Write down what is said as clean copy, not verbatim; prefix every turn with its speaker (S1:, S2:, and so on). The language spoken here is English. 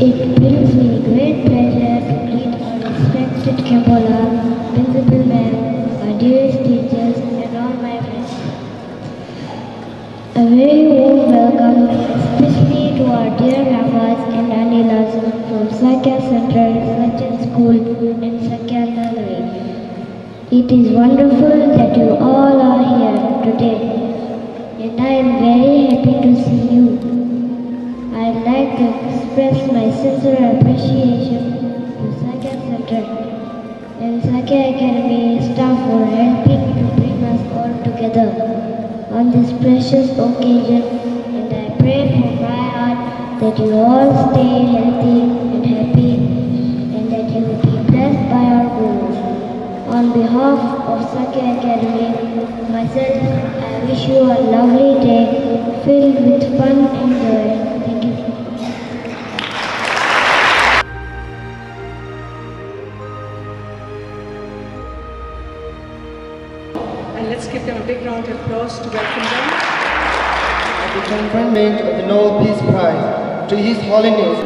S1: It brings me great pleasure to greet our respected Kambola, Principal Ma'am, our dearest teachers, and all my friends. A very warm welcome, especially to our dear Lamas and Anilas from Sakya Center, Sakya School, and Sakya Dalai. It is wonderful that you all are here today, and I am very happy to see you. I'd like to express my sincere appreciation to Sakya Center and Sakya Academy staff for helping to bring us all together on this precious occasion, and I pray from my heart that you all stay healthy and happy and that you will be blessed by our gurus. On behalf of Sakya Academy, myself, I wish you a lovely day filled with fun and joy. Thank you.
S2: And let's give them a big round of applause to welcome them.
S3: At the conferment of the Nobel Peace Prize to His Holiness